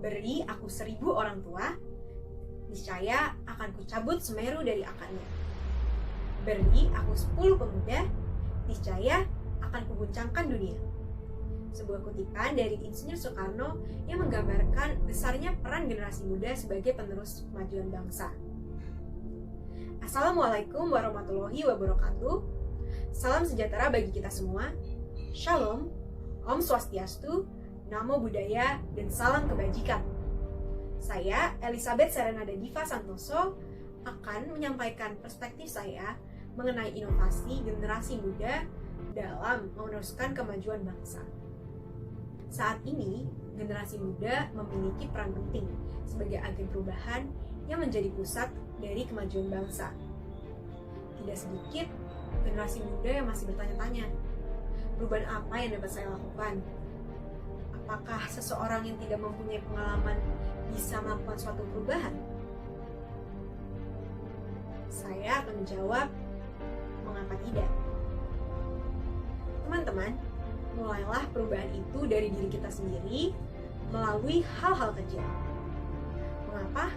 Beri aku 1000 orang tua, niscaya akan kucabut Semeru dari akarnya. Beri aku 10 pemuda, niscaya akan kuguncangkan dunia. Sebuah kutipan dari Insinyur Soekarno yang menggambarkan besarnya peran generasi muda sebagai penerus kemajuan bangsa. Assalamualaikum warahmatullahi wabarakatuh. Salam sejahtera bagi kita semua. Shalom, Om Swastiastu, Namo Buddhaya, dan salam kebajikan. Saya, Elizabeth Serenada Diva Santoso, akan menyampaikan perspektif saya mengenai inovasi generasi muda dalam meneruskan kemajuan bangsa. Saat ini, generasi muda memiliki peran penting sebagai agen perubahan yang menjadi pusat dari kemajuan bangsa. Tidak sedikit generasi muda yang masih bertanya-tanya, perubahan apa yang dapat saya lakukan? Apakah seseorang yang tidak mempunyai pengalaman bisa melakukan suatu perubahan? Saya akan menjawab, mengapa tidak? Teman-teman, mulailah perubahan itu dari diri kita sendiri melalui hal-hal kecil. Mengapa?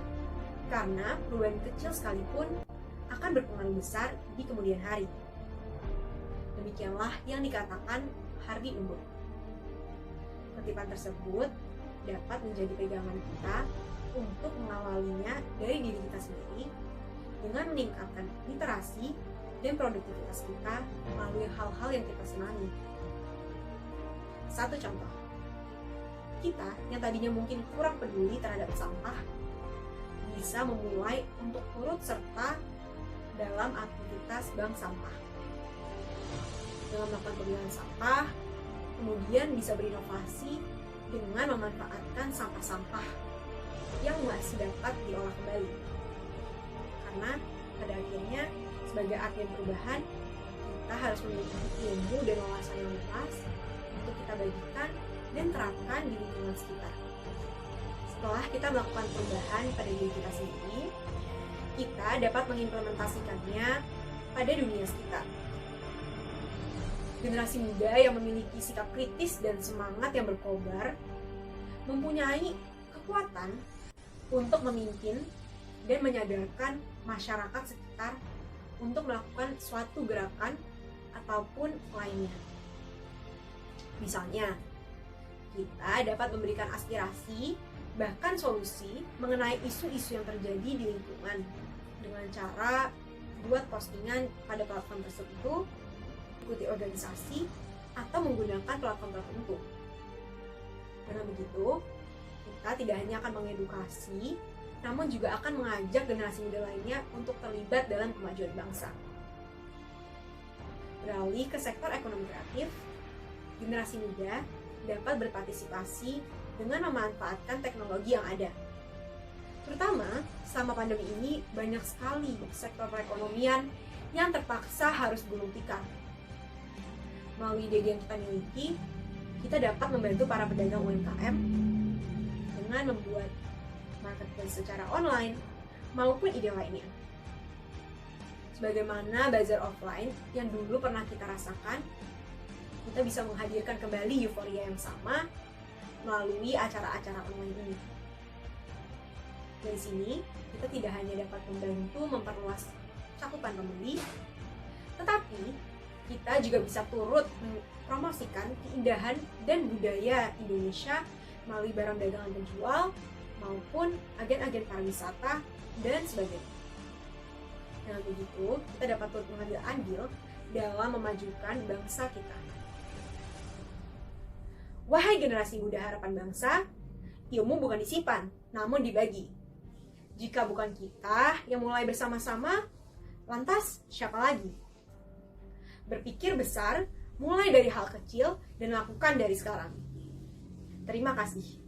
Karena perubahan kecil sekalipun akan berpengaruh besar di kemudian hari. Demikianlah yang dikatakan Hardy Unggul. Kutipan tersebut dapat menjadi pegangan kita untuk mengawalinya dari diri kita sendiri dengan meningkatkan literasi dan produktivitas kita melalui hal-hal yang kita senangi. Satu contoh, kita yang tadinya mungkin kurang peduli terhadap sampah bisa memulai untuk turut serta dalam aktivitas bank sampah. Dengan melakukan pemilahan sampah, kemudian bisa berinovasi dengan memanfaatkan sampah-sampah yang masih dapat diolah kembali. Karena pada akhirnya sebagai agen perubahan, kita harus memiliki ilmu dan wawasan yang luas untuk kita bagikan dan terapkan di lingkungan sekitar. Setelah kita melakukan perubahan pada diri kita sendiri, kita dapat mengimplementasikannya pada dunia sekitar. Generasi muda yang memiliki sikap kritis dan semangat yang berkobar mempunyai kekuatan untuk memimpin dan menyadarkan masyarakat sekitar untuk melakukan suatu gerakan ataupun lainnya. Misalnya, kita dapat memberikan aspirasi bahkan solusi mengenai isu-isu yang terjadi di lingkungan dengan cara buat postingan pada platform tersebut, ikuti organisasi, atau menggunakan platform tertentu. Dengan begitu, kita tidak hanya akan mengedukasi, namun juga akan mengajak generasi muda lainnya untuk terlibat dalam kemajuan bangsa. Beralih ke sektor ekonomi kreatif, generasi muda dapat berpartisipasi dengan memanfaatkan teknologi yang ada. Terutama, selama pandemi ini banyak sekali sektor perekonomian yang terpaksa harus gulung tikar. Melalui ide yang kita miliki, kita dapat membantu para pedagang UMKM dengan membuat marketplace secara online maupun ide lainnya. Sebagaimana bazar offline yang dulu pernah kita rasakan, kita bisa menghadirkan kembali euforia yang sama melalui acara-acara online ini. Dari sini, kita tidak hanya dapat membantu memperluas cakupan pembeli, tetapi kita juga bisa turut mempromosikan keindahan dan budaya Indonesia melalui barang dagangan penjual maupun agen-agen pariwisata dan sebagainya. Dengan begitu, kita dapat turut mengambil andil dalam memajukan bangsa kita. Wahai generasi muda harapan bangsa, ilmu bukan disimpan, namun dibagi. Jika bukan kita yang mulai bersama-sama, lantas siapa lagi? Berpikir besar, mulai dari hal kecil, dan lakukan dari sekarang. Terima kasih.